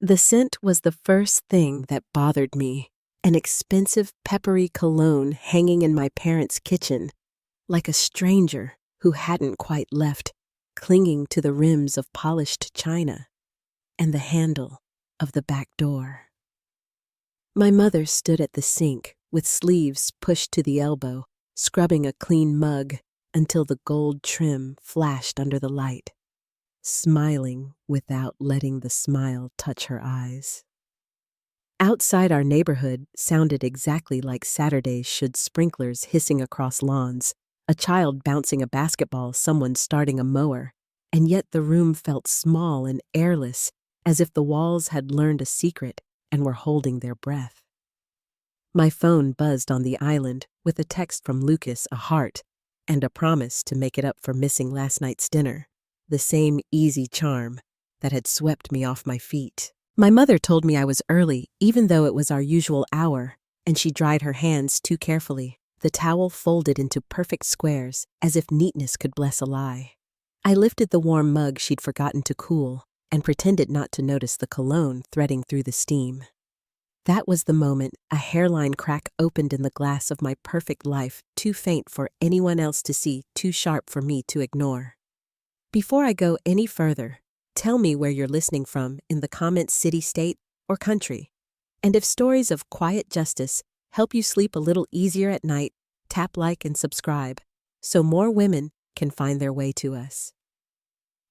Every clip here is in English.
The scent was the first thing that bothered me, an expensive peppery cologne hanging in my parents' kitchen, like a stranger who hadn't quite left, clinging to the rims of polished china and the handle of the back door. My mother stood at the sink with sleeves pushed to the elbow, scrubbing a clean mug until the gold trim flashed under the light, smiling without letting the smile touch her eyes. Outside our neighborhood sounded exactly like Saturdays should, sprinklers hissing across lawns, a child bouncing a basketball, someone starting a mower, and yet the room felt small and airless, as if the walls had learned a secret and were holding their breath. My phone buzzed on the island with a text from Lucas, a heart, and a promise to make it up for missing last night's dinner, the same easy charm that had swept me off my feet. My mother told me I was early, even though it was our usual hour, and she dried her hands too carefully, the towel folded into perfect squares, as if neatness could bless a lie. I lifted the warm mug she'd forgotten to cool and pretended not to notice the cologne threading through the steam. That was the moment a hairline crack opened in the glass of my perfect life, too faint for anyone else to see, too sharp for me to ignore. Before I go any further, tell me where you're listening from in the comments, city, state, or country. And if stories of quiet justice help you sleep a little easier at night, tap like and subscribe so more women can find their way to us.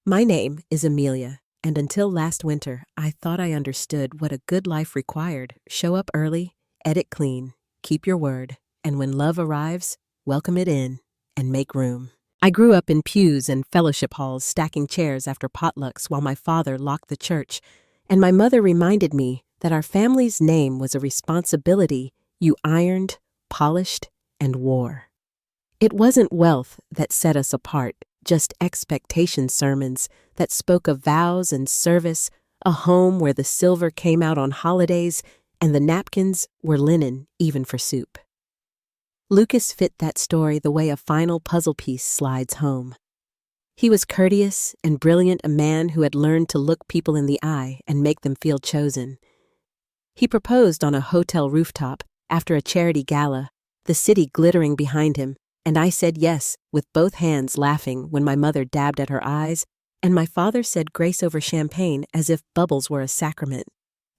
My name is Amelia, and until last winter, I thought I understood what a good life required. Show up early, edit clean, keep your word, and when love arrives, welcome it in and make room. I grew up in pews and fellowship halls, stacking chairs after potlucks while my father locked the church, and my mother reminded me that our family's name was a responsibility you ironed, polished, and wore. It wasn't wealth that set us apart, just expectation sermons that spoke of vows and service, a home where the silver came out on holidays and the napkins were linen even for soup. Lucas fit that story the way a final puzzle piece slides home. He was courteous and brilliant, a man who had learned to look people in the eye and make them feel chosen. He proposed on a hotel rooftop after a charity gala, the city glittering behind him, and I said yes, with both hands, laughing when my mother dabbed at her eyes, and my father said grace over champagne as if bubbles were a sacrament.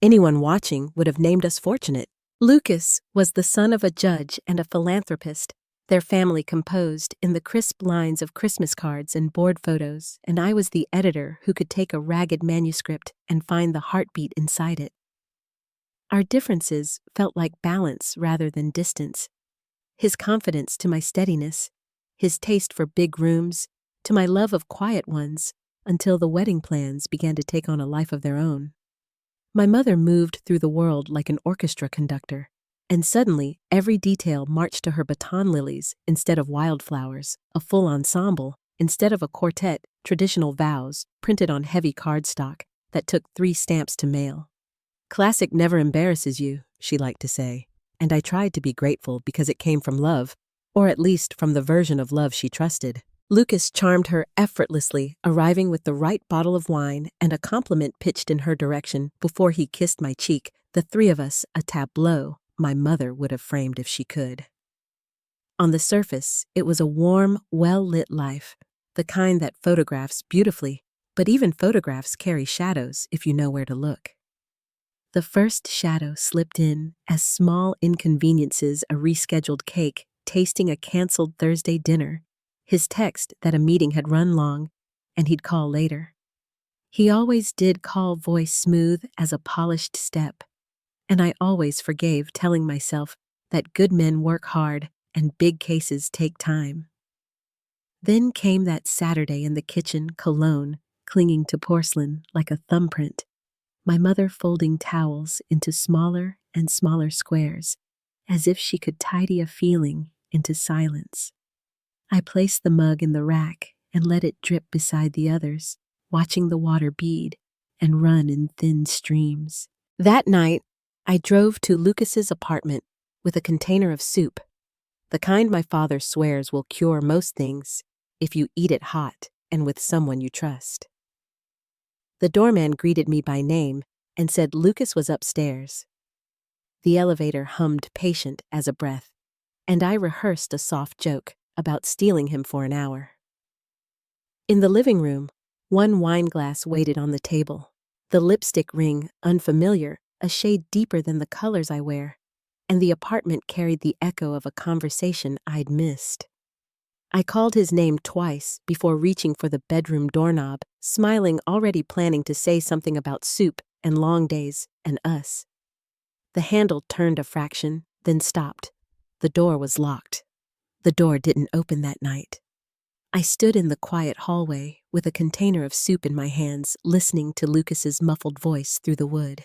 Anyone watching would have named us fortunate. Lucas was the son of a judge and a philanthropist, their family composed in the crisp lines of Christmas cards and board photos, and I was the editor who could take a ragged manuscript and find the heartbeat inside it. Our differences felt like balance rather than distance. His confidence to my steadiness, his taste for big rooms to my love of quiet ones, until the wedding plans began to take on a life of their own. My mother moved through the world like an orchestra conductor, and suddenly every detail marched to her baton lilies instead of wildflowers, a full ensemble instead of a quartet, traditional vows printed on heavy cardstock that took 3 stamps to mail. Classic never embarrasses you, she liked to say, and I tried to be grateful because it came from love, or at least from the version of love she trusted. Lucas charmed her effortlessly, arriving with the right bottle of wine and a compliment pitched in her direction before he kissed my cheek, the 3 of us a tableau my mother would have framed if she could. On the surface, it was a warm, well-lit life, the kind that photographs beautifully, but even photographs carry shadows if you know where to look. The first shadow slipped in as small inconveniences, a rescheduled cake, tasting a canceled Thursday dinner, his text that a meeting had run long and he'd call later. He always did call, voice smooth as a polished step, and I always forgave, telling myself that good men work hard and big cases take time. Then came that Saturday in the kitchen, cologne clinging to porcelain like a thumbprint, my mother folding towels into smaller and smaller squares, as if she could tidy a feeling into silence. I placed the mug in the rack and let it drip beside the others, watching the water bead and run in thin streams. That night, I drove to Lucas's apartment with a container of soup, the kind my father swears will cure most things if you eat it hot and with someone you trust. The doorman greeted me by name and said Lucas was upstairs. The elevator hummed patient as a breath, and I rehearsed a soft joke about stealing him for an hour. In the living room, one wine glass waited on the table, the lipstick ring unfamiliar, a shade deeper than the colors I wear, and the apartment carried the echo of a conversation I'd missed. I called his name twice before reaching for the bedroom doorknob, smiling, already planning to say something about soup and long days and us. The handle turned a fraction, then stopped. The door was locked. The door didn't open that night. I stood in the quiet hallway with a container of soup in my hands, listening to Lucas's muffled voice through the wood.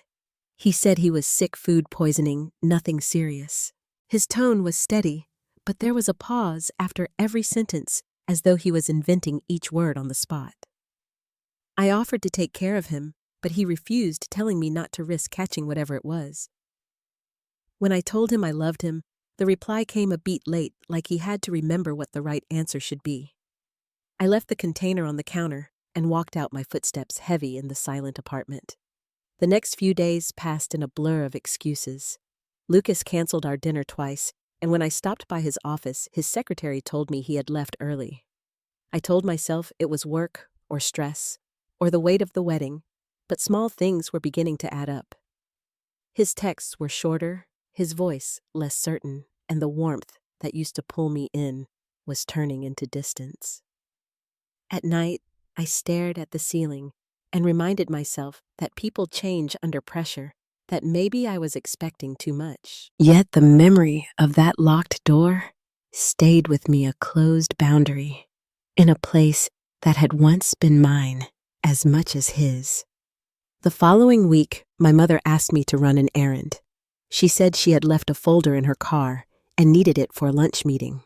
He said he was sick, food poisoning, nothing serious. His tone was steady, but there was a pause after every sentence, as though he was inventing each word on the spot. I offered to take care of him, but he refused, telling me not to risk catching whatever it was. When I told him I loved him, the reply came a beat late, like he had to remember what the right answer should be. I left the container on the counter and walked out, my footsteps heavy in the silent apartment. The next few days passed in a blur of excuses. Lucas canceled our dinner twice, and when I stopped by his office, his secretary told me he had left early. I told myself it was work or stress or the weight of the wedding, but small things were beginning to add up. His texts were shorter, his voice less certain, and the warmth that used to pull me in was turning into distance. At night, I stared at the ceiling and reminded myself that people change under pressure, that maybe I was expecting too much. Yet the memory of that locked door stayed with me, a closed boundary, in a place that had once been mine as much as his. The following week, my mother asked me to run an errand. She said she had left a folder in her car and needed it for a lunch meeting.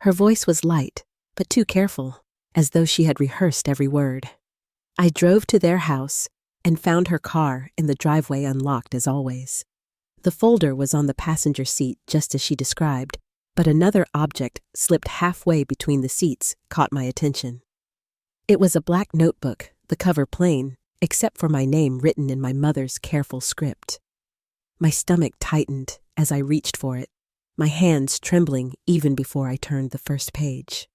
Her voice was light, but too careful, as though she had rehearsed every word. I drove to their house and found her car in the driveway, unlocked as always. The folder was on the passenger seat just as she described, but another object slipped halfway between the seats caught my attention. It was a black notebook, the cover plain, except for my name written in my mother's careful script. My stomach tightened as I reached for it, my hands trembling even before I turned the first page.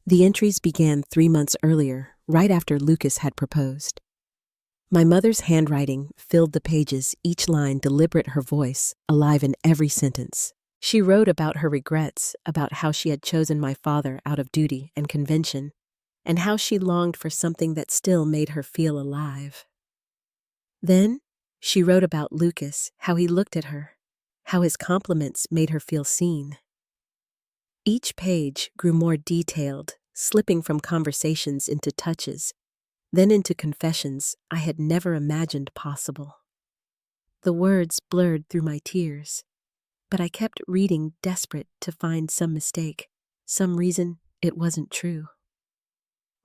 The entries began 3 months earlier, right after Lucas had proposed. My mother's handwriting filled the pages, each line deliberate, her voice alive in every sentence. She wrote about her regrets, about how she had chosen my father out of duty and convention, and how she longed for something that still made her feel alive. Then she wrote about Lucas, how he looked at her, how his compliments made her feel seen. Each page grew more detailed, slipping from conversations into touches, then into confessions I had never imagined possible. The words blurred through my tears, but I kept reading, desperate to find some mistake, some reason it wasn't true.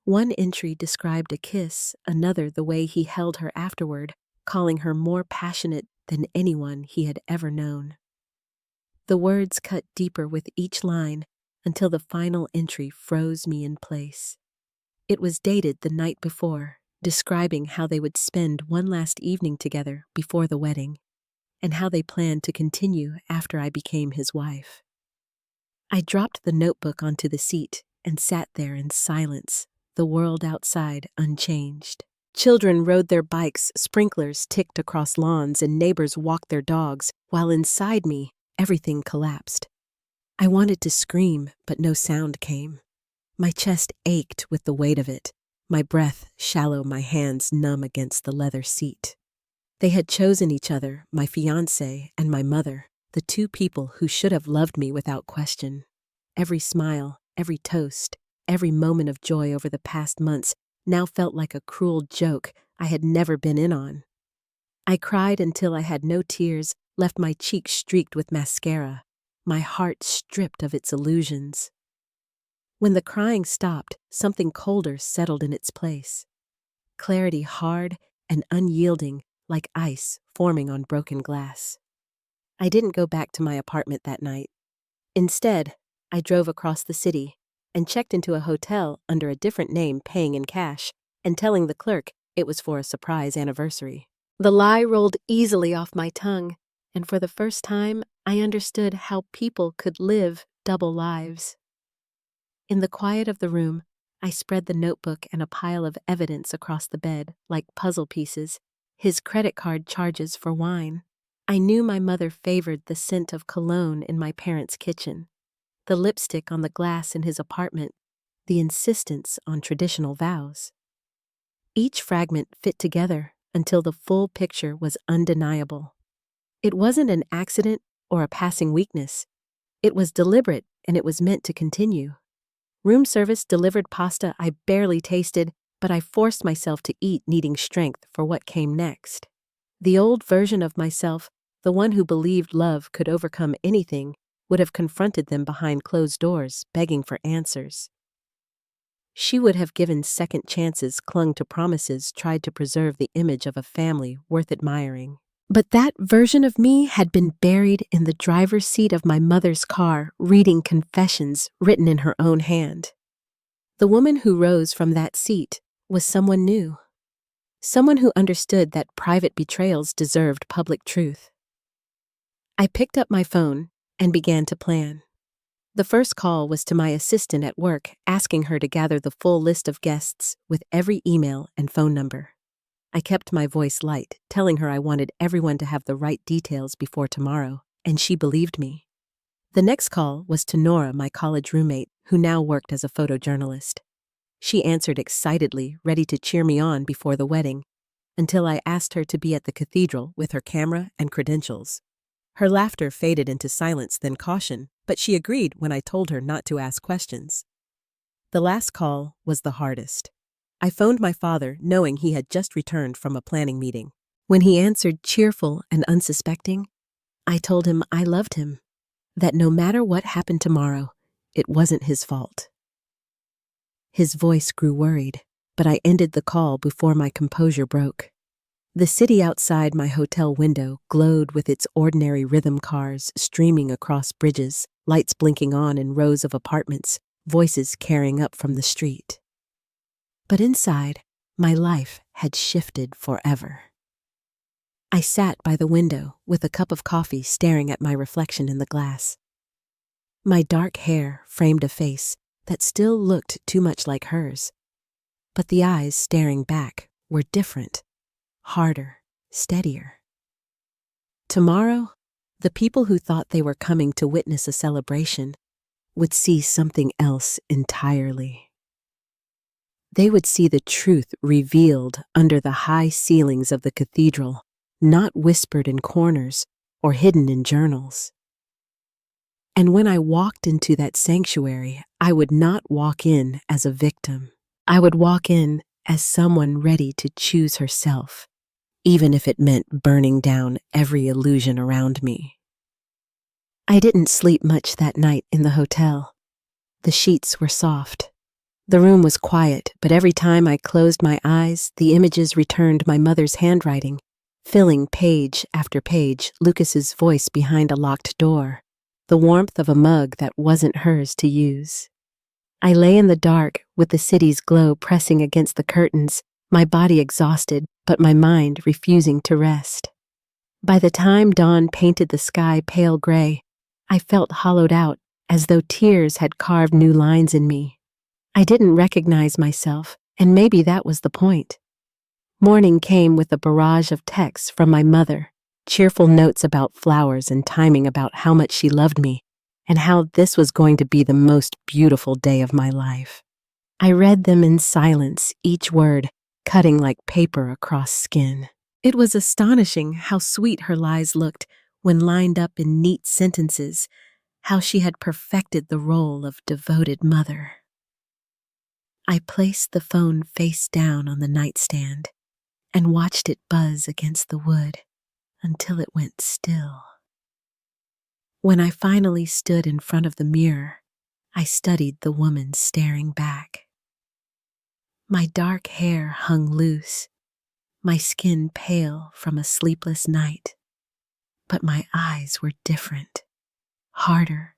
One entry described a kiss, another the way he held her afterward, calling her more passionate than anyone he had ever known. The words cut deeper with each line until the final entry froze me in place. It was dated the night before, describing how they would spend one last evening together before the wedding, and how they planned to continue after I became his wife. I dropped the notebook onto the seat and sat there in silence, the world outside unchanged. Children rode their bikes, sprinklers ticked across lawns, and neighbors walked their dogs, while inside me, everything collapsed. I wanted to scream, but no sound came. My chest ached with the weight of it, my breath shallow, my hands numb against the leather seat. They had chosen each other, my fiancé and my mother, the two people who should have loved me without question. Every smile, every toast, every moment of joy over the past months now felt like a cruel joke I had never been in on. I cried until I had no tears, left my cheeks streaked with mascara, my heart stripped of its illusions. When the crying stopped, something colder settled in its place. Clarity, hard and unyielding, like ice forming on broken glass. I didn't go back to my apartment that night. Instead, I drove across the city and checked into a hotel under a different name, paying in cash and telling the clerk it was for a surprise anniversary. The lie rolled easily off my tongue, and for the first time, I understood how people could live double lives. In the quiet of the room, I spread the notebook and a pile of evidence across the bed, like puzzle pieces, his credit card charges for wine. I knew my mother favored the scent of cologne in my parents' kitchen, the lipstick on the glass in his apartment, the insistence on traditional vows. Each fragment fit together until the full picture was undeniable. It wasn't an accident or a passing weakness. It was deliberate, and it was meant to continue. Room service delivered pasta I barely tasted, but I forced myself to eat, needing strength for what came next. The old version of myself, the one who believed love could overcome anything, would have confronted them behind closed doors, begging for answers. She would have given second chances, clung to promises, tried to preserve the image of a family worth admiring. But that version of me had been buried in the driver's seat of my mother's car, reading confessions written in her own hand. The woman who rose from that seat was someone new. Someone who understood that private betrayals deserved public truth. I picked up my phone and began to plan. The first call was to my assistant at work, asking her to gather the full list of guests with every email and phone number. I kept my voice light, telling her I wanted everyone to have the right details before tomorrow, and she believed me. The next call was to Nora, my college roommate, who now worked as a photojournalist. She answered excitedly, ready to cheer me on before the wedding, until I asked her to be at the cathedral with her camera and credentials. Her laughter faded into silence, then caution, but she agreed when I told her not to ask questions. The last call was the hardest. I phoned my father, knowing he had just returned from a planning meeting. When he answered, cheerful and unsuspecting, I told him I loved him, that no matter what happened tomorrow, it wasn't his fault. His voice grew worried, but I ended the call before my composure broke. The city outside my hotel window glowed with its ordinary rhythm cars streaming across bridges, lights blinking on in rows of apartments, voices carrying up from the street. But inside, my life had shifted forever. I sat by the window with a cup of coffee, staring at my reflection in the glass. My dark hair framed a face that still looked too much like hers, but the eyes staring back were different, harder, steadier. Tomorrow, the people who thought they were coming to witness a celebration would see something else entirely. They would see the truth revealed under the high ceilings of the cathedral, not whispered in corners or hidden in journals. And when I walked into that sanctuary, I would not walk in as a victim. I would walk in as someone ready to choose herself, even if it meant burning down every illusion around me. I didn't sleep much that night in the hotel. The sheets were soft. The room was quiet, but every time I closed my eyes, the images returned my mother's handwriting, filling page after page, Lucas's voice behind a locked door, the warmth of a mug that wasn't hers to use. I lay in the dark with the city's glow pressing against the curtains, my body exhausted, but my mind refusing to rest. By the time dawn painted the sky pale gray, I felt hollowed out, as though tears had carved new lines in me. I didn't recognize myself, and maybe that was the point. Morning came with a barrage of texts from my mother, cheerful notes about flowers and timing about how much she loved me, and how this was going to be the most beautiful day of my life. I read them in silence, each word cutting like paper across skin. It was astonishing how sweet her lies looked when lined up in neat sentences, how she had perfected the role of devoted mother. I placed the phone face down on the nightstand and watched it buzz against the wood until it went still. When I finally stood in front of the mirror, I studied the woman staring back. My dark hair hung loose, my skin pale from a sleepless night, but my eyes were different, harder,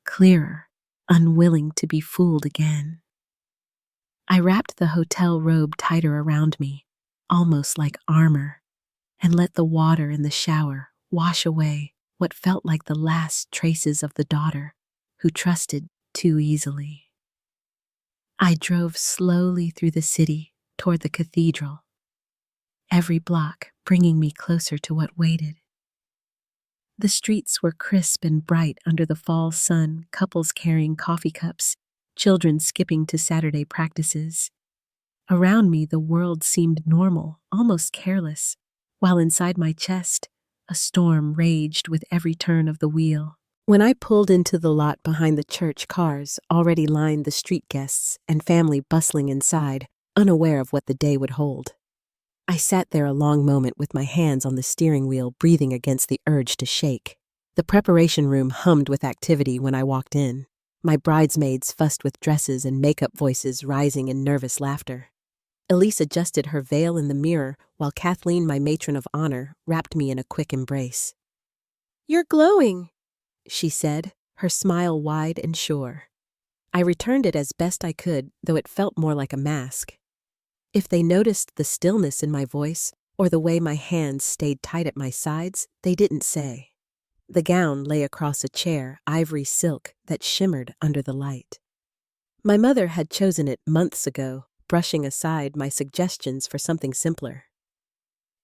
clearer, unwilling to be fooled again. I wrapped the hotel robe tighter around me, almost like armor, and let the water in the shower wash away what felt like the last traces of the daughter who trusted too easily. I drove slowly through the city toward the cathedral, every block bringing me closer to what waited. The streets were crisp and bright under the fall sun, couples carrying coffee cups, children skipping to Saturday practices. Around me, the world seemed normal, almost careless, while inside my chest, a storm raged with every turn of the wheel. When I pulled into the lot behind the church, cars already lined the street, guests and family bustling inside, unaware of what the day would hold. I sat there a long moment with my hands on the steering wheel, breathing against the urge to shake. The preparation room hummed with activity when I walked in. My bridesmaids fussed with dresses and makeup, voices rising in nervous laughter. Elise adjusted her veil in the mirror, while Kathleen, my matron of honor, wrapped me in a quick embrace. "You're glowing," she said, her smile wide and sure. I returned it as best I could, though it felt more like a mask. If they noticed the stillness in my voice or the way my hands stayed tight at my sides, they didn't say. The gown lay across a chair, ivory silk that shimmered under the light. My mother had chosen it months ago, brushing aside my suggestions for something simpler.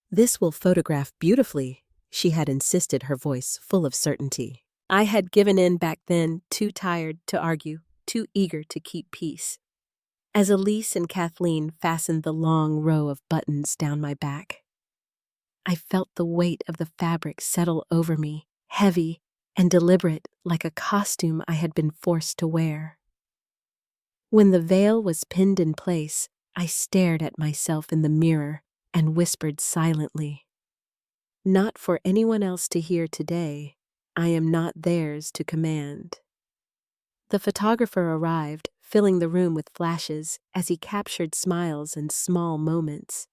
"This will photograph beautifully," she had insisted, her voice full of certainty. I had given in back then, too tired to argue, too eager to keep peace. As Elise and Kathleen fastened the long row of buttons down my back, I felt the weight of the fabric settle over me, heavy and deliberate, like a costume I had been forced to wear. When the veil was pinned in place, I stared at myself in the mirror and whispered silently, "Not for anyone else to hear today. I am not theirs to command." The photographer arrived, filling the room with flashes as he captured smiles and small moments.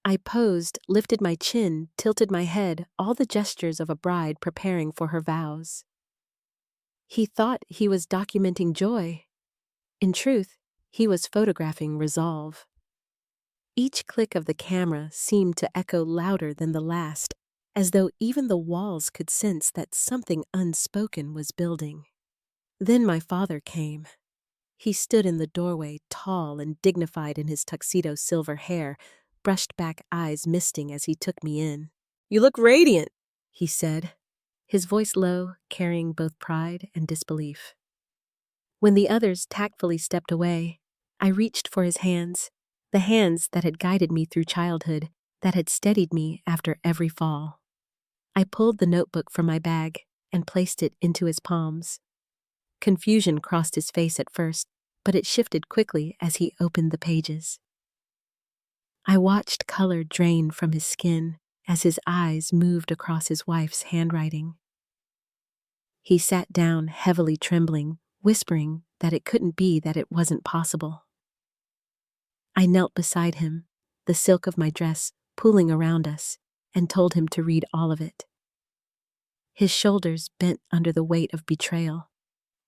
I posed, lifted my chin, tilted my head, all the gestures of a bride preparing for her vows. He thought he was documenting joy. In truth, he was photographing resolve. Each click of the camera seemed to echo louder than the last, as though even the walls could sense that something unspoken was building. Then my father came. He stood in the doorway, tall and dignified in his tuxedo silver hair, brushed back eyes misting as he took me in. "You look radiant," he said, his voice low, carrying both pride and disbelief. When the others tactfully stepped away, I reached for his hands, the hands that had guided me through childhood, that had steadied me after every fall. I pulled the notebook from my bag and placed it into his palms. Confusion crossed his face at first, but it shifted quickly as he opened the pages. I watched color drain from his skin as his eyes moved across his wife's handwriting. He sat down, heavily trembling, whispering that it couldn't be, that it wasn't possible. I knelt beside him, the silk of my dress pooling around us, and told him to read all of it. His shoulders bent under the weight of betrayal,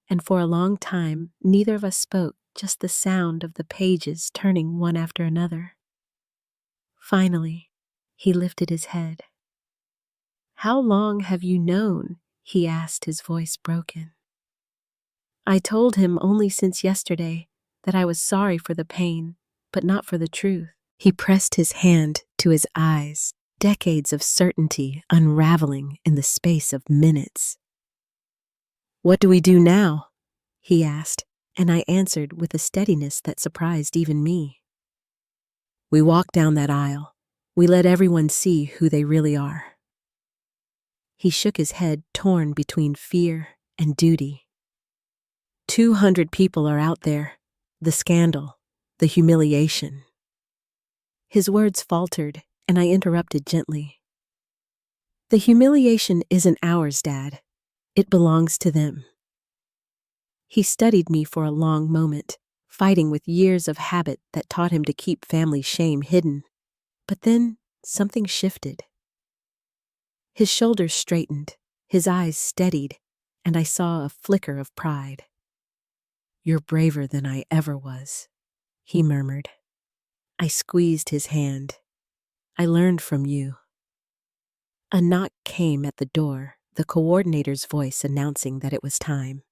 and for a long time neither of us spoke, just the sound of the pages turning one after another. Finally, he lifted his head. "How long have you known?" he asked, his voice broken. I told him only since yesterday that I was sorry for the pain, but not for the truth. He pressed his hand to his eyes, decades of certainty unraveling in the space of minutes. "What do we do now?" he asked, and I answered with a steadiness that surprised even me. "We walk down that aisle. We let everyone see who they really are." He shook his head, torn between fear and duty. 200 people are out there. The scandal, the humiliation. His words faltered, and I interrupted gently. "The humiliation isn't ours, Dad. It belongs to them." He studied me for a long moment, fighting with years of habit that taught him to keep family shame hidden. But then something shifted. His shoulders straightened, his eyes steadied, and I saw a flicker of pride. "You're braver than I ever was," he murmured. I squeezed his hand. "I learned from you." A knock came at the door, the coordinator's voice announcing that it was time.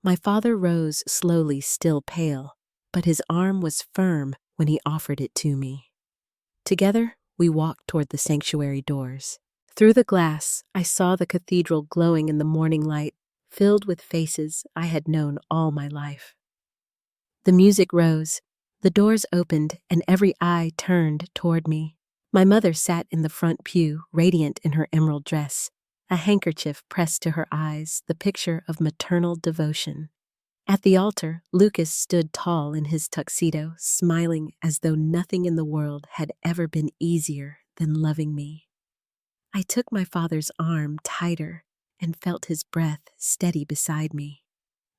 My father rose slowly, still pale, but his arm was firm when he offered it to me. Together, we walked toward the sanctuary doors. Through the glass, I saw the cathedral glowing in the morning light, filled with faces I had known all my life. The music rose, the doors opened, and every eye turned toward me. My mother sat in the front pew, radiant in her emerald dress, a handkerchief pressed to her eyes, the picture of maternal devotion. At the altar, Lucas stood tall in his tuxedo, smiling as though nothing in the world had ever been easier than loving me. I took my father's arm tighter and felt his breath steady beside me.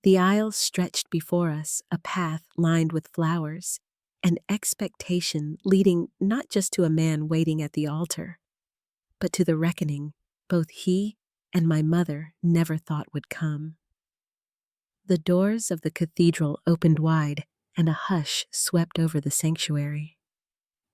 The aisle stretched before us, a path lined with flowers, and expectation leading not just to a man waiting at the altar, but to the reckoning both he and my mother never thought would come. The doors of the cathedral opened wide, and a hush swept over the sanctuary.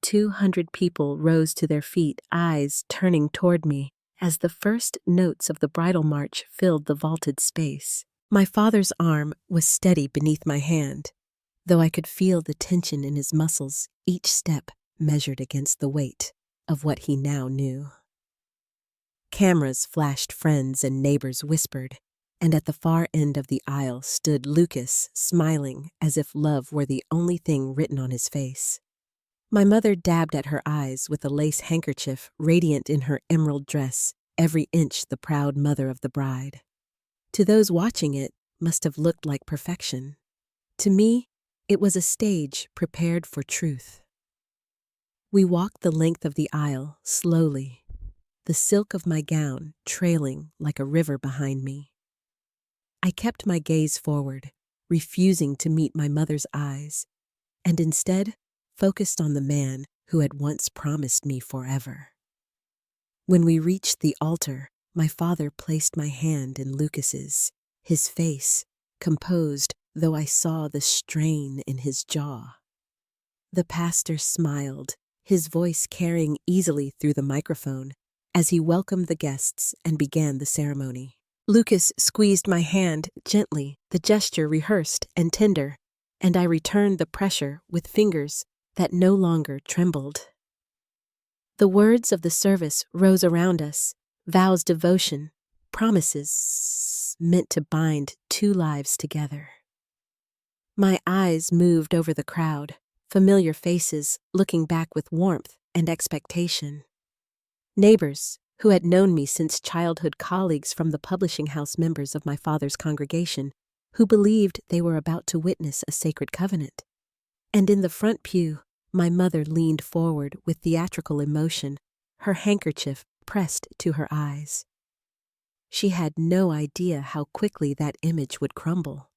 200 people rose to their feet, eyes turning toward me, as the first notes of the bridal march filled the vaulted space. My father's arm was steady beneath my hand, though I could feel the tension in his muscles, each step measured against the weight of what he now knew. Cameras flashed, friends and neighbors whispered, and at the far end of the aisle stood Lucas, smiling as if love were the only thing written on his face. My mother dabbed at her eyes with a lace handkerchief, radiant in her emerald dress, every inch the proud mother of the bride. To those watching it must have looked like perfection. To me, it was a stage prepared for truth. We walked the length of the aisle slowly, the silk of my gown trailing like a river behind me. I kept my gaze forward, refusing to meet my mother's eyes, and instead focused on the man who had once promised me forever. When we reached the altar, my father placed my hand in Lucas's, his face composed, though I saw the strain in his jaw. The pastor smiled, his voice carrying easily through the microphone, as he welcomed the guests and began the ceremony. Lucas squeezed my hand gently, the gesture rehearsed and tender, and I returned the pressure with fingers that no longer trembled. The words of the service rose around us, vows, devotion, promises meant to bind two lives together. My eyes moved over the crowd, familiar faces looking back with warmth and expectation. Neighbors who had known me since childhood, colleagues from the publishing house, members of my father's congregation, who believed they were about to witness a sacred covenant. And in the front pew, my mother leaned forward with theatrical emotion, her handkerchief pressed to her eyes. She had no idea how quickly that image would crumble.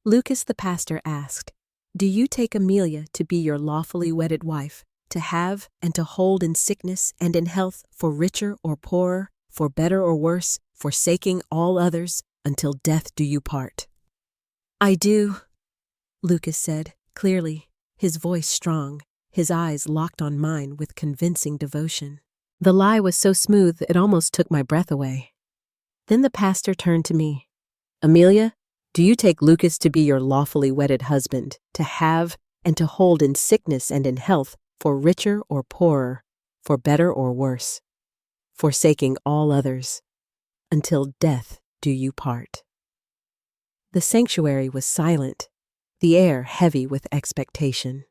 Lucas the pastor asked, "Do you take Amelia to be your lawfully wedded wife, to have and to hold in sickness and in health, for richer or poorer, for better or worse, forsaking all others, until death do you part?" "I do," Lucas said, clearly, his voice strong, his eyes locked on mine with convincing devotion. The lie was so smooth it almost took my breath away. Then the pastor turned to me. "Amelia, do you take Lucas to be your lawfully wedded husband, to have and to hold in sickness and in health, for richer or poorer, for better or worse, forsaking all others, until death do you part?" The sanctuary was silent, the air heavy with expectation.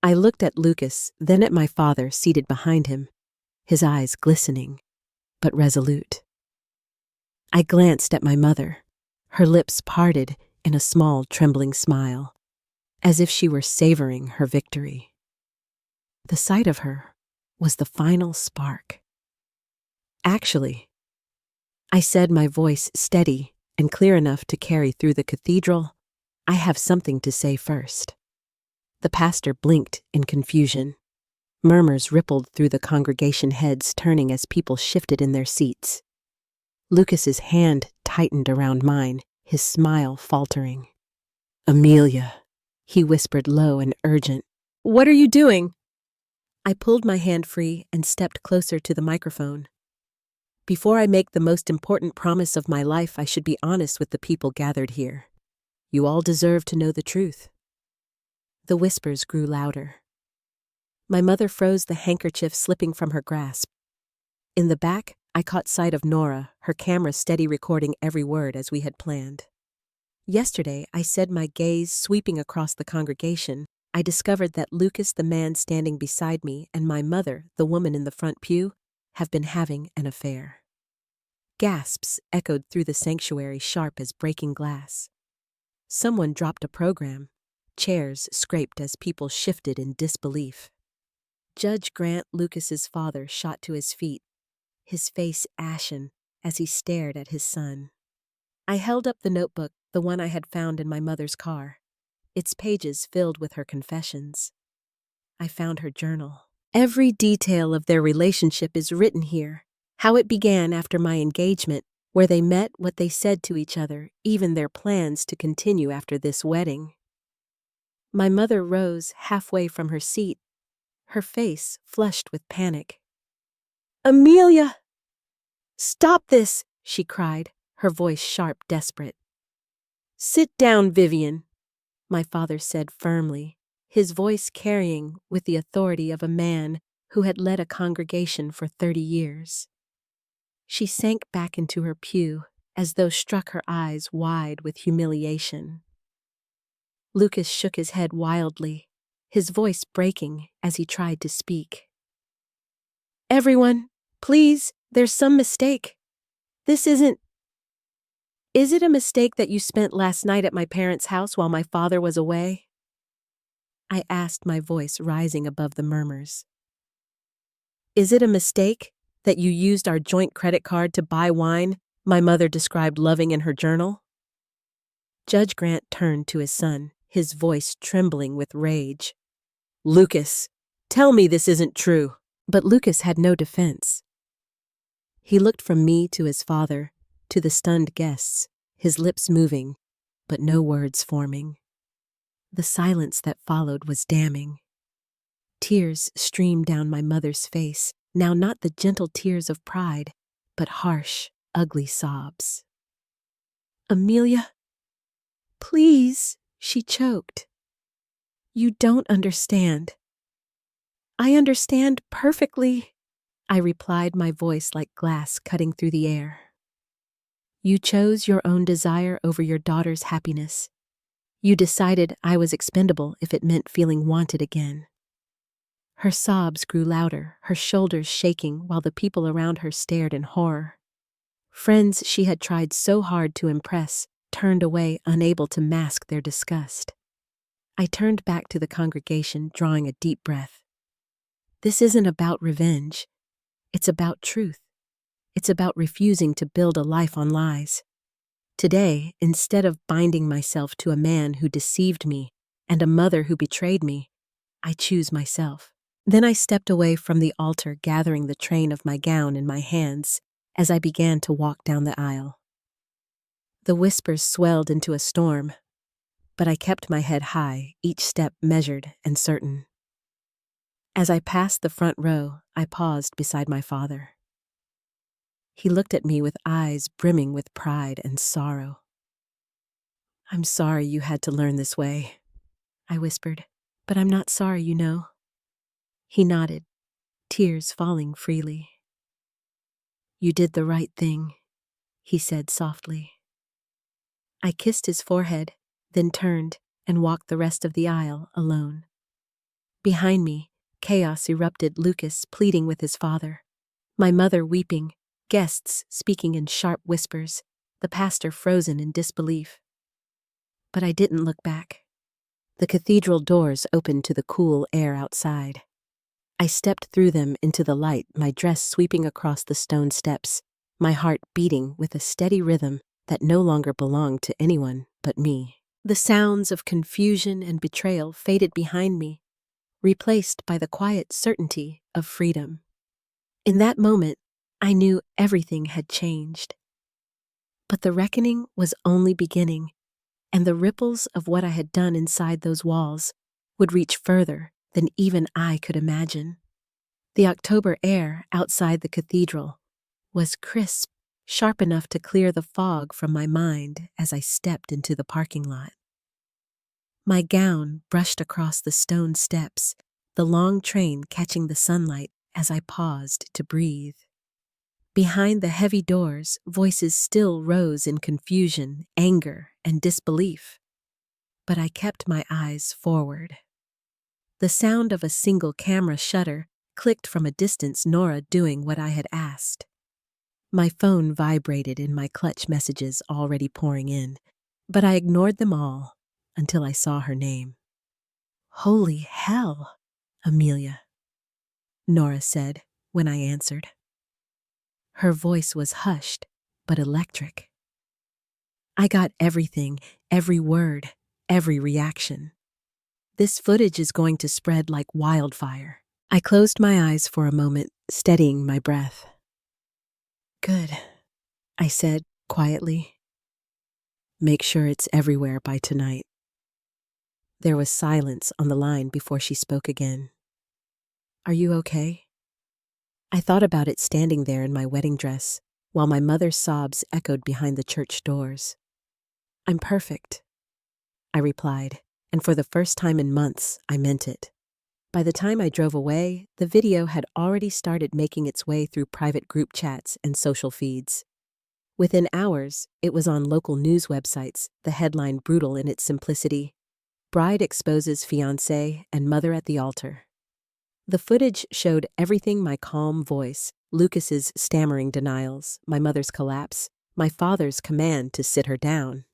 I looked at Lucas, then at my father seated behind him, his eyes glistening, but resolute. I glanced at my mother, her lips parted in a small, trembling smile, as if she were savoring her victory. The sight of her was the final spark. "Actually," I said, my voice steady and clear enough to carry through the cathedral, "I have something to say first." The pastor blinked in confusion. Murmurs rippled through the congregation, heads turning as people shifted in their seats. Lucas's hand tightened around mine, his smile faltering. "Amelia," he whispered low and urgent. "What are you doing?" I pulled my hand free and stepped closer to the microphone. Before I make the most important promise of my life, I should be honest with the people gathered here. You all deserve to know the truth. The whispers grew louder. My mother froze the handkerchief slipping from her grasp. In the back, I caught sight of Nora, her camera steady recording every word as we had planned. Yesterday, I said, my gaze sweeping across the congregation, I discovered that Lucas, the man standing beside me, and my mother, the woman in the front pew, have been having an affair. Gasps echoed through the sanctuary, sharp as breaking glass. Someone dropped a program. Chairs scraped as people shifted in disbelief. Judge Grant, Lucas's father, shot to his feet, his face ashen as he stared at his son. I held up the notebook, the one I had found in my mother's car, its pages filled with her confessions. I found her journal. Every detail of their relationship is written here. How it began after my engagement, where they met, what they said to each other, even their plans to continue after this wedding. My mother rose halfway from her seat, her face flushed with panic. "Amelia! Stop this!" she cried, her voice sharp, desperate. "Sit down, Vivian," my father said firmly, his voice carrying with the authority of a man who had led a congregation for 30 years. She sank back into her pew, as though struck, her eyes wide with humiliation. Lucas shook his head wildly, his voice breaking as he tried to speak. "Everyone, please, there's some mistake. This isn't... Is it a mistake that you spent last night at my parents' house while my father was away?" I asked, my voice rising above the murmurs. "Is it a mistake that you used our joint credit card to buy wine my mother described loving in her journal?" Judge Grant turned to his son, his voice trembling with rage. "Lucas, tell me this isn't true." But Lucas had no defense. He looked from me to his father, to the stunned guests, his lips moving, but no words forming. The silence that followed was damning. Tears streamed down my mother's face, now not the gentle tears of pride, but harsh, ugly sobs. "Amelia, please," she choked. "You don't understand." "I understand perfectly," I replied, my voice like glass cutting through the air. "You chose your own desire over your daughter's happiness. You decided I was expendable if it meant feeling wanted again." Her sobs grew louder, her shoulders shaking while the people around her stared in horror. Friends she had tried so hard to impress turned away, unable to mask their disgust. I turned back to the congregation, drawing a deep breath. This isn't about revenge. It's about truth. It's about refusing to build a life on lies. Today, instead of binding myself to a man who deceived me and a mother who betrayed me, I choose myself. Then I stepped away from the altar, gathering the train of my gown in my hands as I began to walk down the aisle. The whispers swelled into a storm, but I kept my head high, each step measured and certain. As I passed the front row, I paused beside my father. He looked at me with eyes brimming with pride and sorrow. "I'm sorry you had to learn this way," I whispered, "but I'm not sorry, you know." He nodded, tears falling freely. "You did the right thing," he said softly. I kissed his forehead, then turned and walked the rest of the aisle alone. Behind me, chaos erupted, Lucas pleading with his father, my mother weeping, guests speaking in sharp whispers, the pastor frozen in disbelief. But I didn't look back. The cathedral doors opened to the cool air outside. I stepped through them into the light, my dress sweeping across the stone steps, my heart beating with a steady rhythm that no longer belonged to anyone but me. The sounds of confusion and betrayal faded behind me, replaced by the quiet certainty of freedom. In that moment, I knew everything had changed. But the reckoning was only beginning, and the ripples of what I had done inside those walls would reach further than even I could imagine. The October air outside the cathedral was crisp, sharp enough to clear the fog from my mind as I stepped into the parking lot. My gown brushed across the stone steps, the long train catching the sunlight as I paused to breathe. Behind the heavy doors, voices still rose in confusion, anger, and disbelief. But I kept my eyes forward. The sound of a single camera shutter clicked from a distance, Nora doing what I had asked. My phone vibrated in my clutch messages already pouring in, but I ignored them all until I saw her name. "Holy hell, Amelia," Nora said when I answered. Her voice was hushed, but electric. I got everything, every word, every reaction. This footage is going to spread like wildfire. I closed my eyes for a moment, steadying my breath. "Good," I said quietly. "Make sure it's everywhere by tonight." There was silence on the line before she spoke again. "Are you okay?" I thought about it standing there in my wedding dress, while my mother's sobs echoed behind the church doors. "I'm perfect," I replied, and for the first time in months, I meant it. By the time I drove away, the video had already started making its way through private group chats and social feeds. Within hours, it was on local news websites, the headline brutal in its simplicity: "Bride exposes fiancé and mother at the altar." The footage showed everything: my calm voice, Lucas's stammering denials, my mother's collapse, my father's command to sit her down.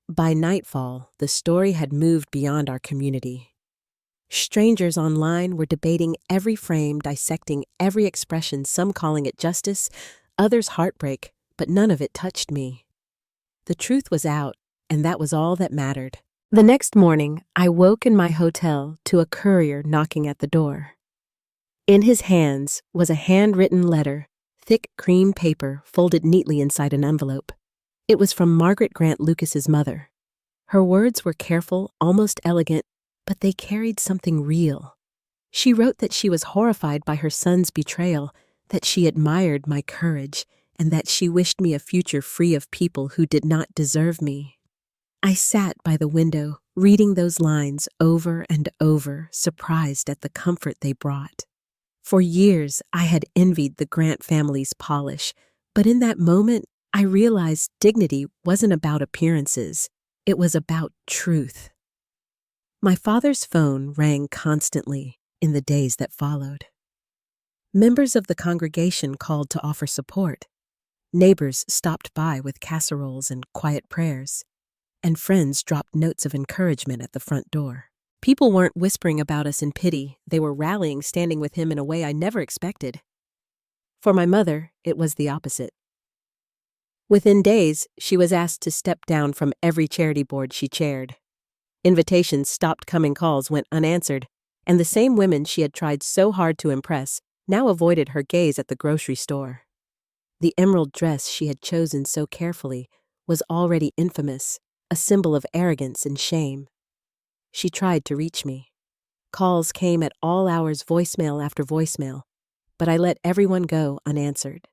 By nightfall, the story had moved beyond our community. Strangers online were debating every frame, dissecting every expression, some calling it justice, others heartbreak, but none of it touched me. The truth was out, and that was all that mattered. The next morning, I woke in my hotel to a courier knocking at the door. In his hands was a handwritten letter, thick cream paper folded neatly inside an envelope. It was from Margaret Grant Lucas's mother. Her words were careful, almost elegant, but they carried something real. She wrote that she was horrified by her son's betrayal, that she admired my courage, and that she wished me a future free of people who did not deserve me. I sat by the window, reading those lines over and over, surprised at the comfort they brought. For years, I had envied the Grant family's polish, but in that moment, I realized dignity wasn't about appearances. It was about truth. My father's phone rang constantly in the days that followed. Members of the congregation called to offer support. Neighbors stopped by with casseroles and quiet prayers, and friends dropped notes of encouragement at the front door. People weren't whispering about us in pity, they were rallying, standing with him in a way I never expected. For my mother, it was the opposite. Within days, she was asked to step down from every charity board she chaired. Invitations stopped coming, calls went unanswered, and the same women she had tried so hard to impress now avoided her gaze at the grocery store. The emerald dress she had chosen so carefully was already infamous, a symbol of arrogance and shame. She tried to reach me. Calls came at all hours, voicemail after voicemail, but I let everyone go unanswered.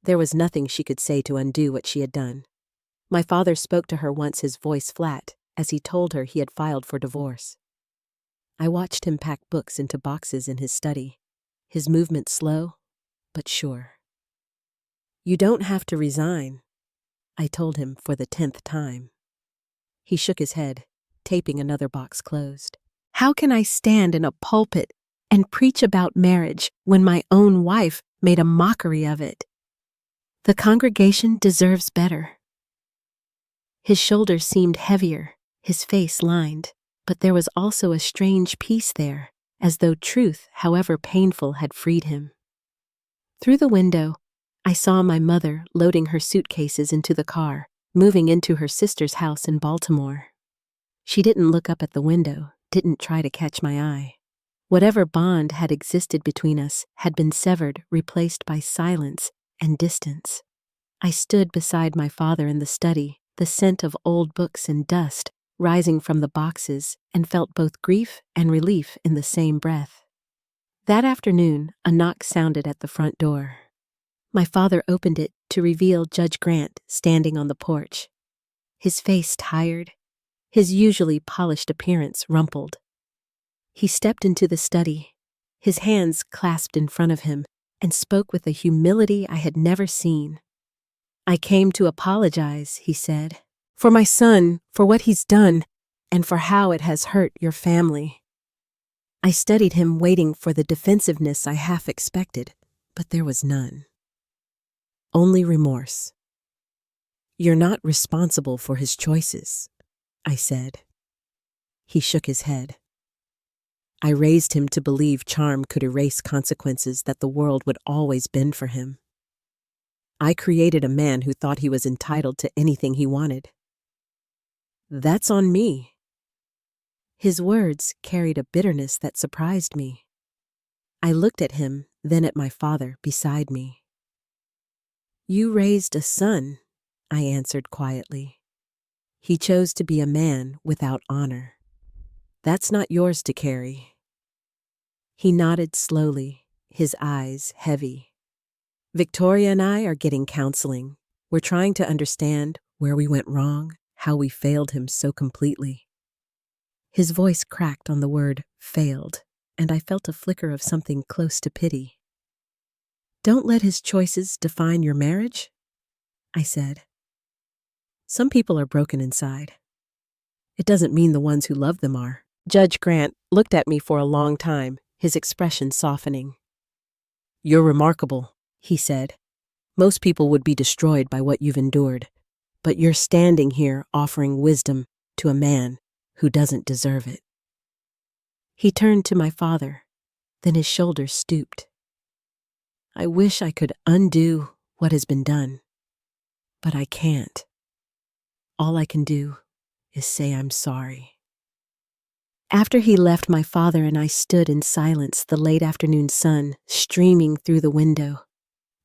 There was nothing she could say to undo what she had done. My father spoke to her once, his voice flat, as he told her he had filed for divorce. I watched him pack books into boxes in his study, his movement slow but sure. "You don't have to resign," I told him for the 10th time. He shook his head, taping another box closed. "How can I stand in a pulpit and preach about marriage when my own wife made a mockery of it? The congregation deserves better." His shoulders seemed heavier, his face lined, but there was also a strange peace there, as though truth, however painful, had freed him. Through the window, I saw my mother loading her suitcases into the car, moving into her sister's house in Baltimore. She didn't look up at the window, didn't try to catch my eye. Whatever bond had existed between us had been severed, replaced by silence and distance. I stood beside my father in the study, the scent of old books and dust rising from the boxes, and felt both grief and relief in the same breath. That afternoon, a knock sounded at the front door. My father opened it to reveal Judge Grant standing on the porch, his face tired, his usually polished appearance rumpled. He stepped into the study, his hands clasped in front of him, and spoke with a humility I had never seen. "I came to apologize," he said, "for my son, for what he's done, and for how it has hurt your family." I studied him, waiting for the defensiveness I half expected, but there was none. Only remorse. "You're not responsible for his choices," I said. He shook his head. "I raised him to believe charm could erase consequences that the world would always bend for him. I created a man who thought he was entitled to anything he wanted. That's on me." His words carried a bitterness that surprised me. I looked at him, then at my father beside me. "You raised a son," I answered quietly. "He chose to be a man without honor. That's not yours to carry." He nodded slowly, his eyes heavy. "Victoria and I are getting counseling. We're trying to understand where we went wrong, how we failed him so completely." His voice cracked on the word failed, and I felt a flicker of something close to pity. "Don't let his choices define your marriage," I said. "Some people are broken inside. It doesn't mean the ones who love them are." Judge Grant looked at me for a long time, his expression softening. "You're remarkable," he said. "Most people would be destroyed by what you've endured, but you're standing here offering wisdom to a man who doesn't deserve it." He turned to my father, then his shoulders stooped. "I wish I could undo what has been done, but I can't. All I can do is say I'm sorry." After he left, my father and I stood in silence, the late afternoon sun streaming through the window,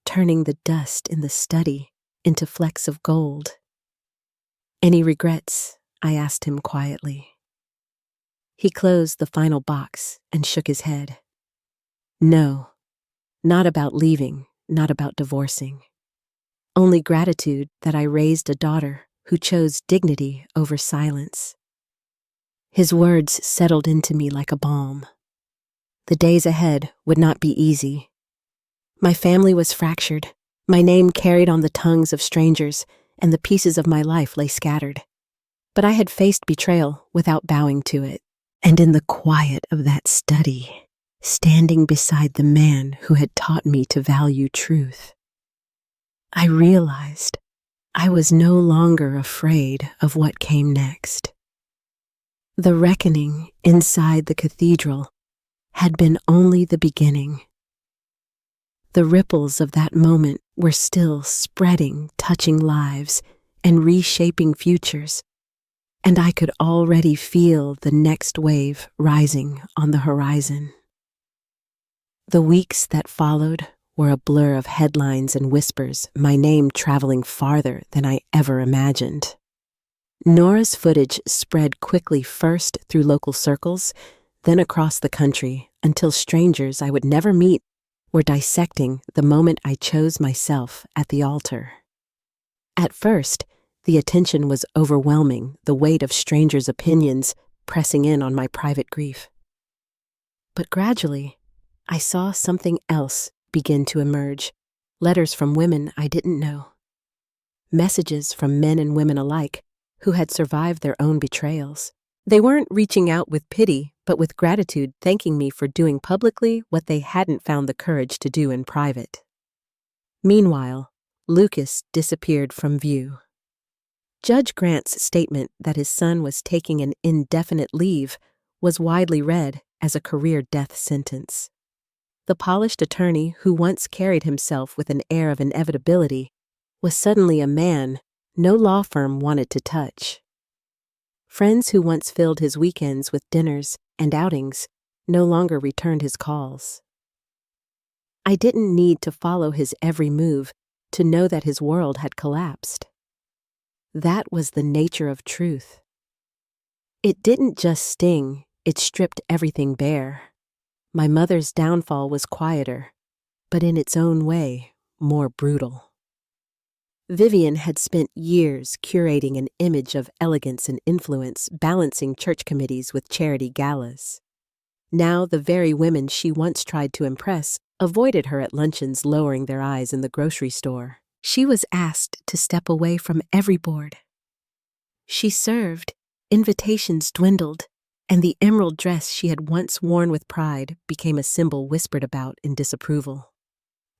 turning the dust in the study into flecks of gold. "Any regrets?" I asked him quietly. He closed the final box and shook his head. "No, not about leaving, not about divorcing. Only gratitude that I raised a daughter who chose dignity over silence." His words settled into me like a balm. The days ahead would not be easy. My family was fractured, my name carried on the tongues of strangers, and the pieces of my life lay scattered. But I had faced betrayal without bowing to it, and in the quiet of that study, standing beside the man who had taught me to value truth, I realized I was no longer afraid of what came next. The reckoning inside the cathedral had been only the beginning. The ripples of that moment were still spreading, touching lives and reshaping futures, and I could already feel the next wave rising on the horizon. The weeks that followed were a blur of headlines and whispers, my name traveling farther than I ever imagined. Nora's footage spread quickly, first through local circles, then across the country, until strangers I would never meet were dissecting the moment I chose myself at the altar. At first, the attention was overwhelming, the weight of strangers' opinions pressing in on my private grief. But gradually, I saw something else begin to emerge, letters from women I didn't know, messages from men and women alike who had survived their own betrayals. They weren't reaching out with pity, but with gratitude, thanking me for doing publicly what they hadn't found the courage to do in private. Meanwhile, Lucas disappeared from view. Judge Grant's statement that his son was taking an indefinite leave was widely read as a career death sentence. The polished attorney who once carried himself with an air of inevitability was suddenly a man no law firm wanted to touch. Friends who once filled his weekends with dinners and outings no longer returned his calls. I didn't need to follow his every move to know that his world had collapsed. That was the nature of truth. It didn't just sting, it stripped everything bare. My mother's downfall was quieter, but in its own way, more brutal. Vivian had spent years curating an image of elegance and influence, balancing church committees with charity galas. Now the very women she once tried to impress avoided her at luncheons, lowering their eyes in the grocery store. She was asked to step away from every board. She served, invitations dwindled, and the emerald dress she had once worn with pride became a symbol whispered about in disapproval.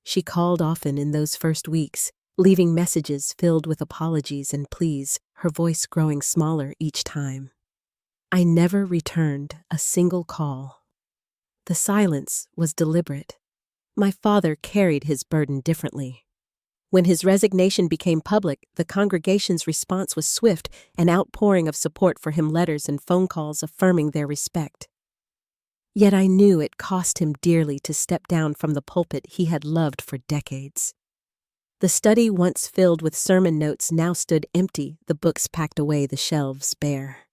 She called often in those first weeks, leaving messages filled with apologies and pleas, her voice growing smaller each time. I never returned a single call. The silence was deliberate. My father carried his burden differently. When his resignation became public, the congregation's response was swift, an outpouring of support for him, letters and phone calls affirming their respect. Yet I knew it cost him dearly to step down from the pulpit he had loved for decades. The study, once filled with sermon notes, now stood empty, the books packed away, the shelves bare.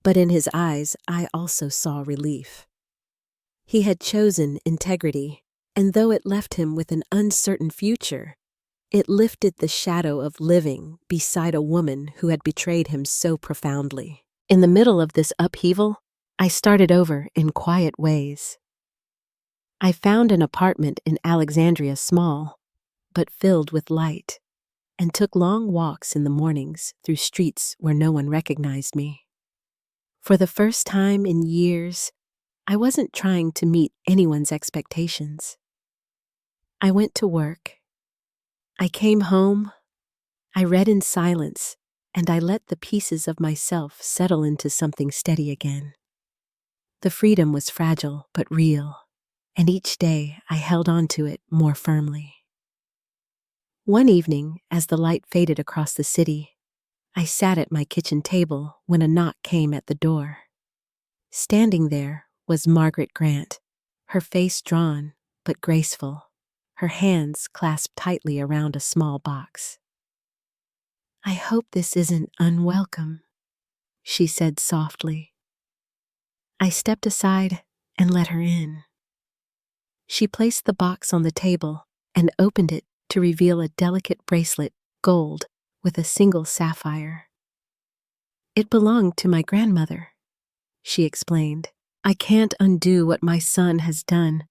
But in his eyes, I also saw relief. He had chosen integrity, and though it left him with an uncertain future, it lifted the shadow of living beside a woman who had betrayed him so profoundly. In the middle of this upheaval, I started over in quiet ways. I found an apartment in Alexandria, small, but filled with light, and took long walks in the mornings through streets where no one recognized me. For the first time in years, I wasn't trying to meet anyone's expectations. I went to work. I came home. I read in silence, and I let the pieces of myself settle into something steady again. The freedom was fragile but real, and each day I held on to it more firmly. One evening, as the light faded across the city, I sat at my kitchen table when a knock came at the door. Standing there was Margaret Grant, her face drawn but graceful, her hands clasped tightly around a small box. "I hope this isn't unwelcome," she said softly. I stepped aside and let her in. She placed the box on the table and opened it to reveal a delicate bracelet, gold, with a single sapphire. "It belonged to my grandmother," she explained. "I can't undo what my son has done,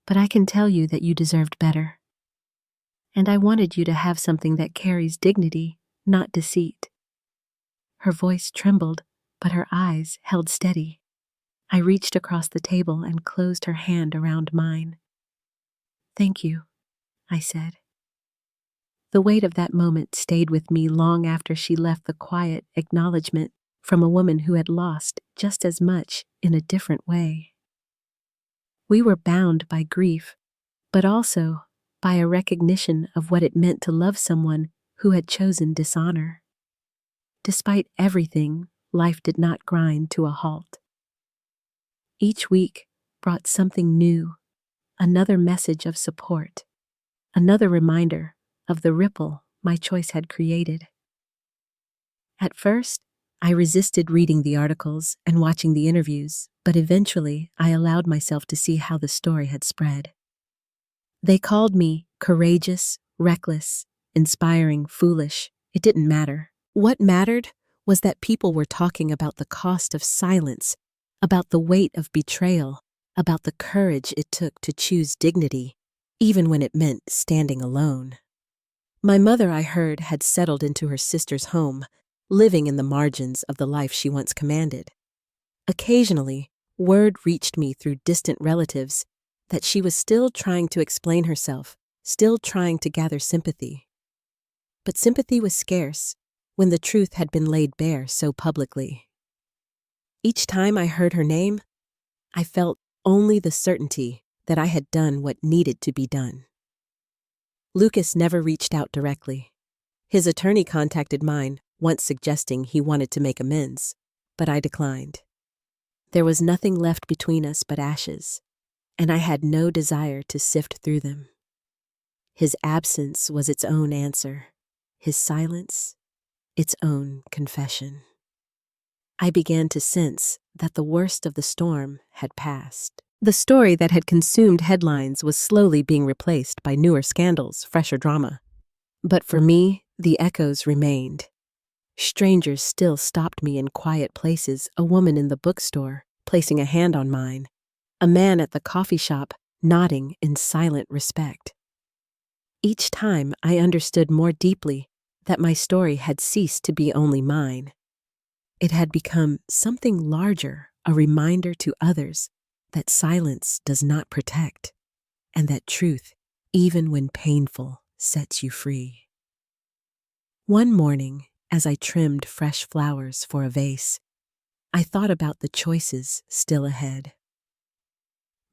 but I can tell you that you deserved better. And I wanted you to have something that carries dignity, not deceit." Her voice trembled, but her eyes held steady. I reached across the table and closed her hand around mine. "Thank you," I said. The weight of that moment stayed with me long after she left, the quiet acknowledgement from a woman who had lost just as much in a different way. We were bound by grief, but also by a recognition of what it meant to love someone who had chosen dishonor. Despite everything, life did not grind to a halt. Each week brought something new, another message of support, another reminder of the ripple my choice had created. At first, I resisted reading the articles and watching the interviews, but eventually I allowed myself to see how the story had spread. They called me courageous, reckless, inspiring, foolish. It didn't matter. What mattered was that people were talking about the cost of silence, about the weight of betrayal, about the courage it took to choose dignity, even when it meant standing alone. My mother, I heard, had settled into her sister's home, living in the margins of the life she once commanded. Occasionally, word reached me through distant relatives that she was still trying to explain herself, still trying to gather sympathy. But sympathy was scarce when the truth had been laid bare so publicly. Each time I heard her name, I felt only the certainty that I had done what needed to be done. Lucas never reached out directly. His attorney contacted mine, once suggesting he wanted to make amends, but I declined. There was nothing left between us but ashes, and I had no desire to sift through them. His absence was its own answer, his silence, its own confession. I began to sense that the worst of the storm had passed. The story that had consumed headlines was slowly being replaced by newer scandals, fresher drama. But for me, the echoes remained. Strangers still stopped me in quiet places, a woman in the bookstore, placing a hand on mine, a man at the coffee shop, nodding in silent respect. Each time I understood more deeply that my story had ceased to be only mine. It had become something larger, a reminder to others that silence does not protect, and that truth, even when painful, sets you free. One morning, as I trimmed fresh flowers for a vase, I thought about the choices still ahead.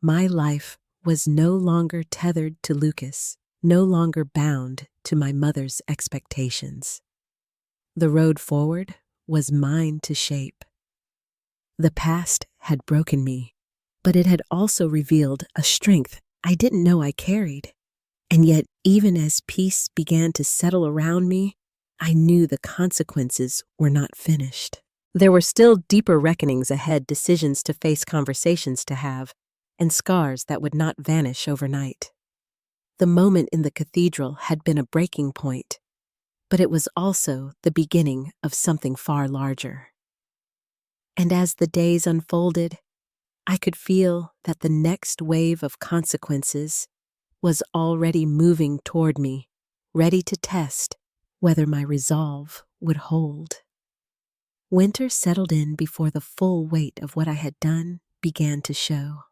My life was no longer tethered to Lucas, no longer bound to my mother's expectations. The road forward was mine to shape. The past had broken me, but it had also revealed a strength I didn't know I carried. And yet, even as peace began to settle around me, I knew the consequences were not finished. There were still deeper reckonings ahead, decisions to face, conversations to have, and scars that would not vanish overnight. The moment in the cathedral had been a breaking point, but it was also the beginning of something far larger. And as the days unfolded, I could feel that the next wave of consequences was already moving toward me, ready to test whether my resolve would hold. Winter settled in before the full weight of what I had done began to show.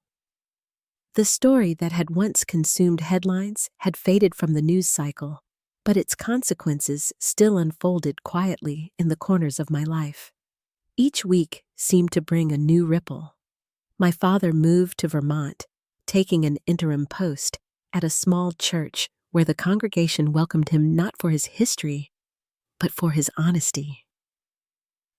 The story that had once consumed headlines had faded from the news cycle, but its consequences still unfolded quietly in the corners of my life. Each week seemed to bring a new ripple. My father moved to Vermont, taking an interim post at a small church where the congregation welcomed him not for his history, but for his honesty.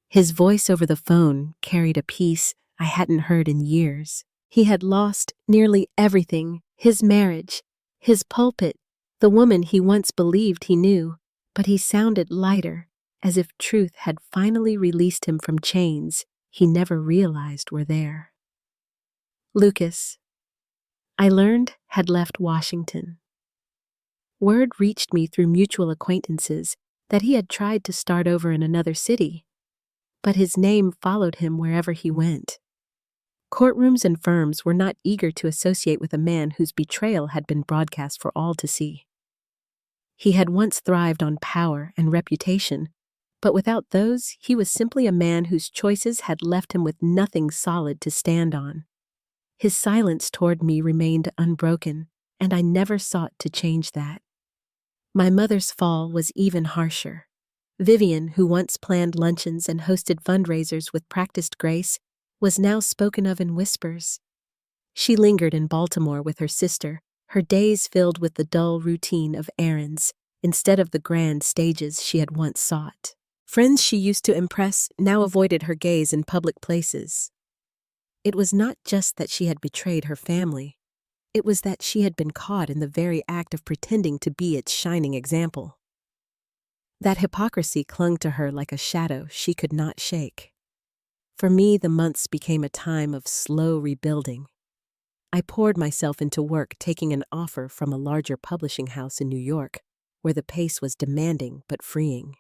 His voice over the phone carried a peace I hadn't heard in years. He had lost nearly everything: his marriage, his pulpit, the woman he once believed he knew, but he sounded lighter, as if truth had finally released him from chains he never realized were there. Lucas, I learned, had left Washington. Word reached me through mutual acquaintances that he had tried to start over in another city, but his name followed him wherever he went. Courtrooms and firms were not eager to associate with a man whose betrayal had been broadcast for all to see. He had once thrived on power and reputation, but without those, he was simply a man whose choices had left him with nothing solid to stand on. His silence toward me remained unbroken, and I never sought to change that. My mother's fall was even harsher. Vivian, who once planned luncheons and hosted fundraisers with practiced grace, was now spoken of in whispers. She lingered in Baltimore with her sister, her days filled with the dull routine of errands, instead of the grand stages she had once sought. Friends she used to impress now avoided her gaze in public places. It was not just that she had betrayed her family. It was that she had been caught in the very act of pretending to be its shining example. That hypocrisy clung to her like a shadow she could not shake. For me, the months became a time of slow rebuilding. I poured myself into work, taking an offer from a larger publishing house in New York, where the pace was demanding but freeing.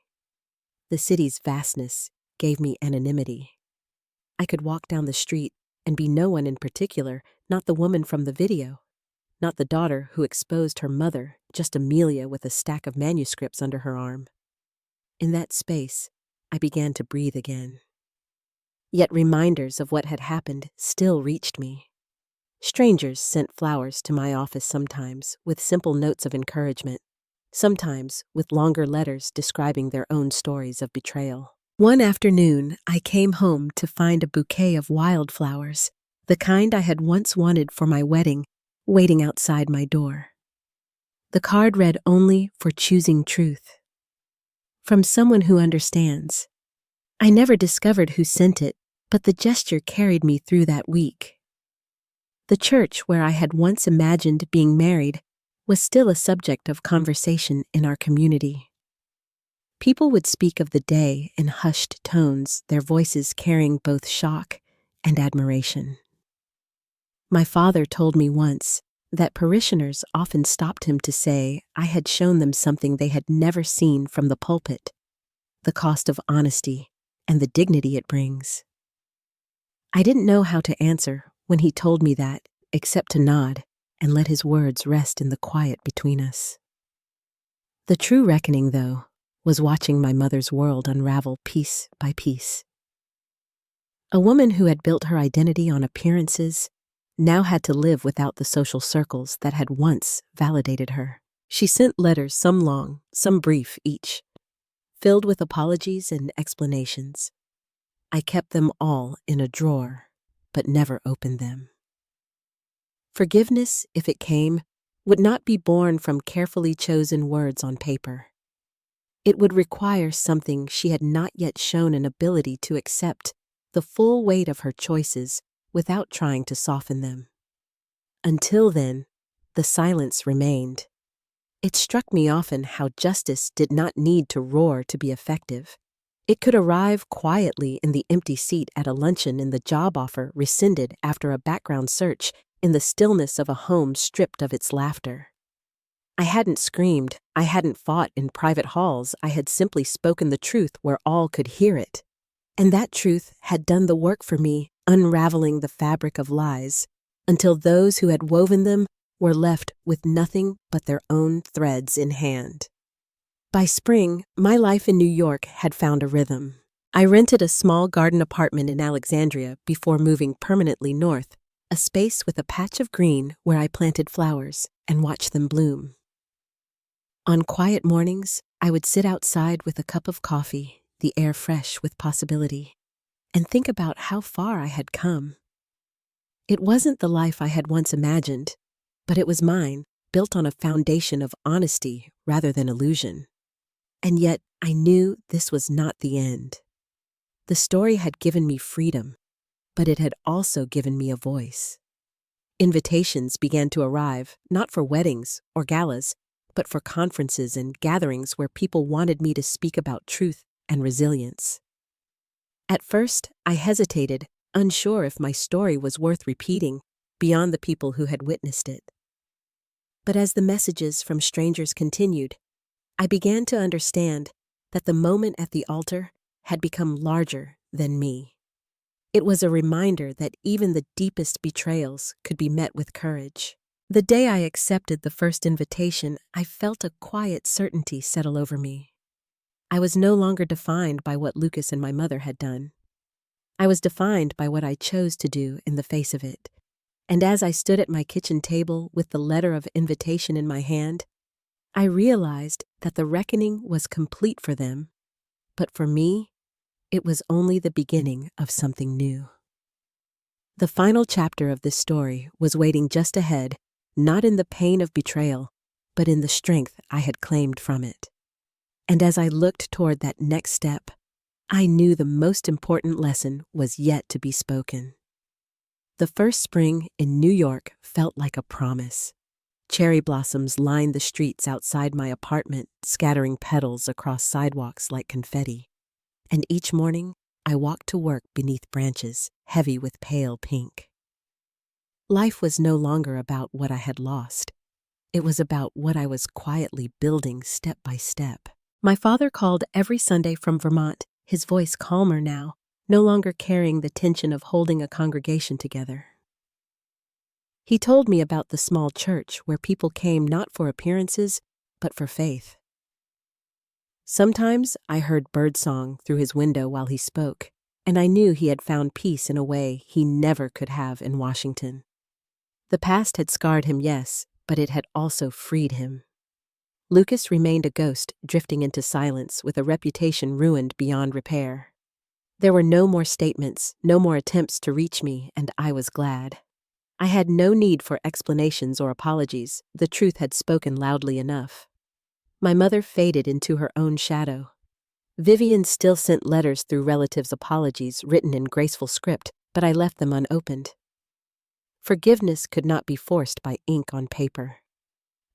The city's vastness gave me anonymity. I could walk down the street and be no one in particular, not the woman from the video, not the daughter who exposed her mother, just Amelia with a stack of manuscripts under her arm. In that space, I began to breathe again. Yet reminders of what had happened still reached me. Strangers sent flowers to my office sometimes with simple notes of encouragement, sometimes with longer letters describing their own stories of betrayal. One afternoon, I came home to find a bouquet of wildflowers, the kind I had once wanted for my wedding, waiting outside my door. The card read only for choosing truth. From someone who understands. I never discovered who sent it, but the gesture carried me through that week. The church where I had once imagined being married was still a subject of conversation in our community. People would speak of the day in hushed tones, their voices carrying both shock and admiration. My father told me once that parishioners often stopped him to say I had shown them something they had never seen from the pulpit, the cost of honesty and the dignity it brings. I didn't know how to answer when he told me that, except to nod and let his words rest in the quiet between us. The true reckoning, though, was watching my mother's world unravel piece by piece. A woman who had built her identity on appearances now had to live without the social circles that had once validated her. She sent letters, some long, some brief each, filled with apologies and explanations. I kept them all in a drawer, but never opened them. Forgiveness, if it came, would not be born from carefully chosen words on paper. It would require something she had not yet shown an ability to accept the full weight of her choices without trying to soften them. Until then, the silence remained. It struck me often how justice did not need to roar to be effective. It could arrive quietly in the empty seat at a luncheon, in the job offer rescinded after a background search, in the stillness of a home stripped of its laughter. I hadn't screamed, I hadn't fought in private halls, I had simply spoken the truth where all could hear it. And that truth had done the work for me, unraveling the fabric of lies, until those who had woven them were left with nothing but their own threads in hand. By spring, my life in New York had found a rhythm. I rented a small garden apartment in Alexandria before moving permanently north, a space with a patch of green where I planted flowers and watched them bloom. On quiet mornings, I would sit outside with a cup of coffee, the air fresh with possibility, and think about how far I had come. It wasn't the life I had once imagined, but it was mine, built on a foundation of honesty rather than illusion. And yet, I knew this was not the end. The story had given me freedom, but it had also given me a voice. Invitations began to arrive, not for weddings or galas, but for conferences and gatherings where people wanted me to speak about truth and resilience. At first, I hesitated, unsure if my story was worth repeating beyond the people who had witnessed it. But as the messages from strangers continued, I began to understand that the moment at the altar had become larger than me. It was a reminder that even the deepest betrayals could be met with courage. The day I accepted the first invitation, I felt a quiet certainty settle over me. I was no longer defined by what Lucas and my mother had done. I was defined by what I chose to do in the face of it. And as I stood at my kitchen table with the letter of invitation in my hand, I realized that the reckoning was complete for them, but for me, it was only the beginning of something new. The final chapter of this story was waiting just ahead, not in the pain of betrayal, but in the strength I had claimed from it. And as I looked toward that next step, I knew the most important lesson was yet to be spoken. The first spring in New York felt like a promise. Cherry blossoms lined the streets outside my apartment, scattering petals across sidewalks like confetti. And each morning, I walked to work beneath branches heavy with pale pink. Life was no longer about what I had lost. It was about what I was quietly building step by step. My father called every Sunday from Vermont, his voice calmer now, no longer carrying the tension of holding a congregation together. He told me about the small church where people came not for appearances, but for faith. Sometimes I heard birdsong through his window while he spoke, and I knew he had found peace in a way he never could have in Washington. The past had scarred him, yes, but it had also freed him. Lucas remained a ghost, drifting into silence with a reputation ruined beyond repair. There were no more statements, no more attempts to reach me, and I was glad. I had no need for explanations or apologies. The truth had spoken loudly enough. My mother faded into her own shadow. Vivian still sent letters through relatives' apologies written in graceful script, but I left them unopened. Forgiveness could not be forced by ink on paper.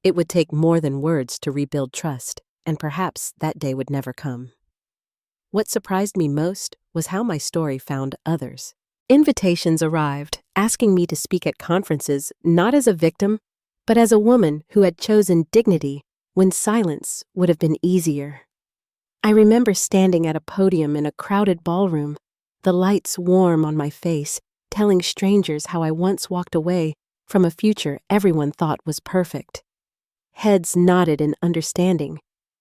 It would take more than words to rebuild trust, and perhaps that day would never come. What surprised me most was how my story found others. Invitations arrived, asking me to speak at conferences not as a victim, but as a woman who had chosen dignity when silence would have been easier. I remember standing at a podium in a crowded ballroom, the lights warm on my face, telling strangers how I once walked away from a future everyone thought was perfect. Heads nodded in understanding,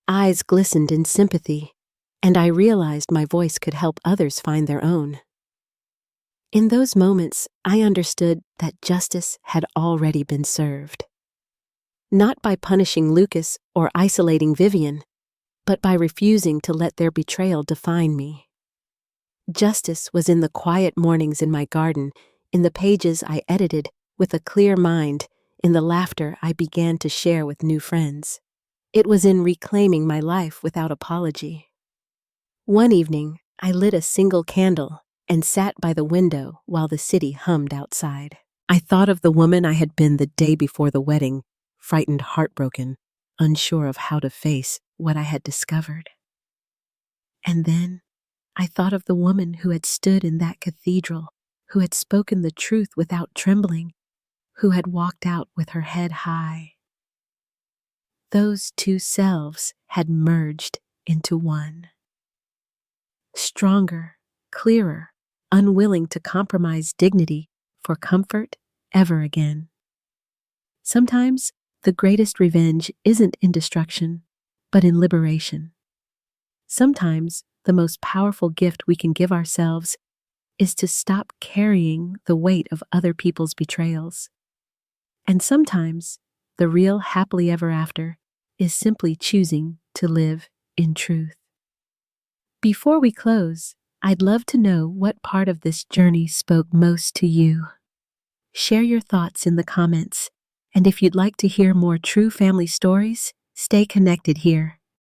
eyes glistened in sympathy, and I realized my voice could help others find their own. In those moments, I understood that justice had already been served. Not by punishing Lucas or isolating Vivian, but by refusing to let their betrayal define me. Justice was in the quiet mornings in my garden, in the pages I edited with a clear mind, in the laughter I began to share with new friends. It was in reclaiming my life without apology. One evening, I lit a single candle and sat by the window while the city hummed outside. I thought of the woman I had been the day before the wedding, frightened, heartbroken, unsure of how to face what I had discovered. And then I thought of the woman who had stood in that cathedral, who had spoken the truth without trembling, who had walked out with her head high. Those two selves had merged into one. Stronger, clearer, unwilling to compromise dignity for comfort ever again. Sometimes the greatest revenge isn't in destruction, but in liberation. Sometimes the most powerful gift we can give ourselves is to stop carrying the weight of other people's betrayals. And sometimes the real happily ever after is simply choosing to live in truth. Before we close, I'd love to know what part of this journey spoke most to you. Share your thoughts in the comments, and if you'd like to hear more true family stories, stay connected here.